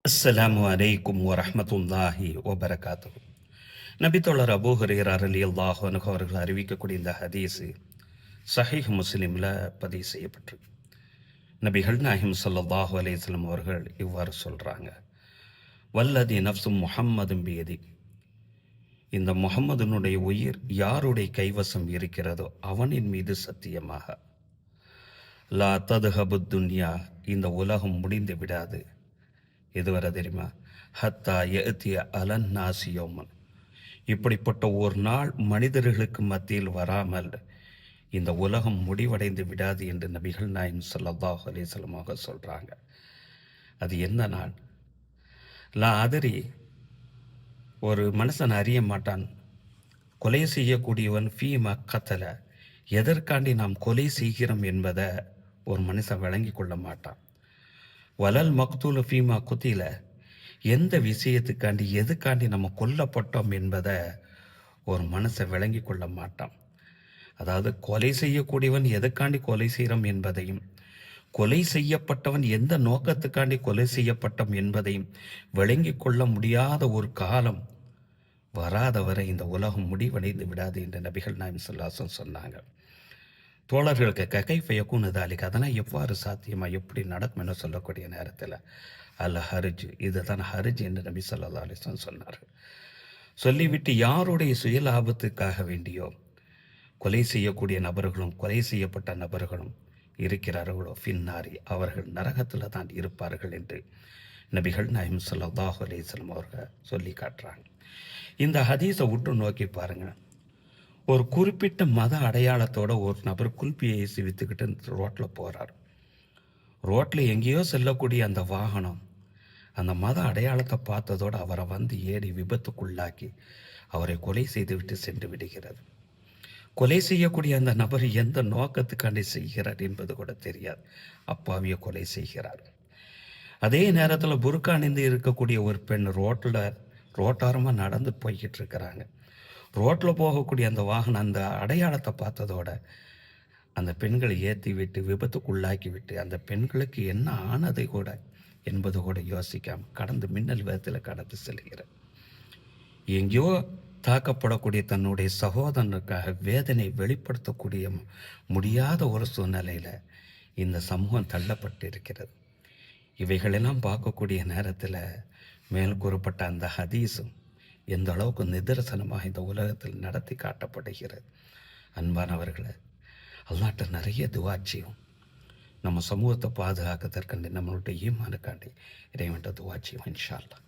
அஸ்ஸலாமு அலைக்கும் வரஹ்மத்துல்லாஹி வபரகாத்துஹு. நபித்தோழர் அபூ ஹுரைரா ரலியல்லாஹு அன்ஹு அவர்கள் அறிவிக்கக்கூடிய இந்த ஹதீஸு சஹீஹ் முஸ்லிமில் பதிவு செய்யப்பட்டிருக்கு. நபிகள் நாயகம் ஸல்லல்லாஹு அலைஹி வஸல்லம் அவர்கள் இவ்வாறு சொல்கிறாங்க, வல்லதி நஃப்ஸும் முஹம்மதும் பியதி, இந்த முஹம்மதுனுடைய உயிர் யாருடைய கைவசம் இருக்கிறதோ அவனின் மீது சத்தியமாக, லா ததுஹபு துன்யா, இந்த உலகம் முடிந்து விடாது. எதுவரை தெரியுமா? ஹத்தா எத்திய அலன் நாசியோமன், இப்படிப்பட்ட ஒரு நாள் மனிதர்களுக்கு மத்தியில் வராமல் இந்த உலகம் முடிவடைந்து விடாது என்று நபிகள் நாயகம் ஸல்லல்லாஹு அலைஹி வஸல்லம் அவர்கள் சொல்கிறாங்க. அது என்ன நாள்? லா அதிரி, ஒரு மனுஷன் அறிய மாட்டான், கொலை செய்யக்கூடியவன் ஃபீமா கத்தல, எதற்காண்டி நாம் கொலை செய்கிறோம் என்பதை ஒரு மனுஷன் விளங்கி கொள்ள மாட்டான். வலல் மக்தூல ஃபீமா குத்தில, எந்த விஷயத்துக்காண்டி எதுக்காண்டி நம்ம கொல்லப்பட்டோம் என்பதை ஒரு மனுஷன் விளங்கி கொள்ள மாட்டான். அதாவது கொலை செய்யக்கூடியவன் எதுக்காண்டி கொலை செய்கிறோம் என்பதையும், கொலை செய்யப்பட்டவன் எந்த நோக்கத்துக்காண்டி கொலை செய்யப்பட்டோம் என்பதையும் விளங்கி கொள்ள முடியாத ஒரு காலம் வராதவரை இந்த உலகம் முடிவடைந்து விடாது என்று நபிகள் நாயகம் ஸல்லல்லாஹு அலைஹி வஸல்லம் சொன்னாங்க. தோழர்களுக்கு கைஃப யகூனு தாலிக, அதெல்லாம் எவ்வாறு சாத்தியமாக எப்படி நடக்கும் என சொல்லக்கூடிய நேரத்தில் அல் ஹர்ஜ், இதுதான் ஹர்ஜ் என்று நபி ஸல்லல்லாஹு அலைஹி வஸல்லம் சொன்னார்கள். சொல்லிவிட்டு, யாருடைய சுய லாபத்துக்காக வேண்டியோ கொலை செய்யக்கூடிய நபர்களும் கொலை செய்யப்பட்ட நபர்களும் இருக்கிறார்களோ ஃபின்னாரி, அவர்கள் நரகத்தில் தான் இருப்பார்கள் என்று நபிகள் நாயகம் ஸல்லல்லாஹு அலைஹி வஸல்லம் அவர்கள் சொல்லி காட்டுறாங்க. இந்த ஹதீஸை விட்டு நோக்கி பாருங்கள். ஒரு குறிப்பிட்ட மத அடையாளத்தோட ஒரு நபர் குல்பியை ஏசி விற்றுக்கிட்டு ரோட்டில் போகிறார். ரோட்டில் எங்கேயோ செல்லக்கூடிய அந்த வாகனம் அந்த மத அடையாளத்தை பார்த்ததோடு அவரை வந்து ஏறி விபத்துக்குள்ளாக்கி அவரை கொலை செய்துவிட்டு சென்று விடுகிறது. கொலை செய்யக்கூடிய அந்த நபர் எந்த நோக்கத்துக்காண்டி செய்கிறார் என்பது கூட தெரியாது, அப்பாவிய கொலை செய்கிறார். அதே நேரத்தில் புர்கா அணிந்து இருக்கக்கூடிய ஒரு பெண் ரோட்டாரமாக நடந்து போய்கிட்டு இருக்கிறாங்க. ரோட்டில் போகக்கூடிய அந்த வாகனம் அந்த அடையாளத்தை பார்த்ததோட அந்த பெண்களை ஏற்றி விட்டு விபத்துக்குள்ளாக்கி விட்டு அந்த பெண்களுக்கு என்ன ஆனதை கூட என்பது கூட யோசிக்காமல் கடந்து மின்னல் வேகத்தில் கடந்து செல்கிறார். எங்கேயோ தாக்கப்படக்கூடிய தன்னுடைய சகோதரனுக்காக வேதனை வெளிப்படுத்தக்கூடிய முடியாத ஒரு சூழ்நிலையில் இந்த சமூகம் தள்ளப்பட்டு இருக்கிறது. இவைகளெல்லாம் பார்க்கக்கூடிய நேரத்தில் மேல் கூறப்பட்ட அந்த ஹதீஸும் எந்த அளவுக்கு நிதர்சனமாக இந்த உலகத்தில் நடத்தி காட்டப்படுகிறது. அன்பானவர்களை, அல்லாட்ட நிறைய துஆ செய்யும். நம்ம சமூகத்தை பாதுகாக்கிறதற்காண்டி, நம்மளுடைய ஈமானுக்காண்டி இறைவன்கிட்ட துஆ செய்வோம் இன்ஷா அல்லாஹ்.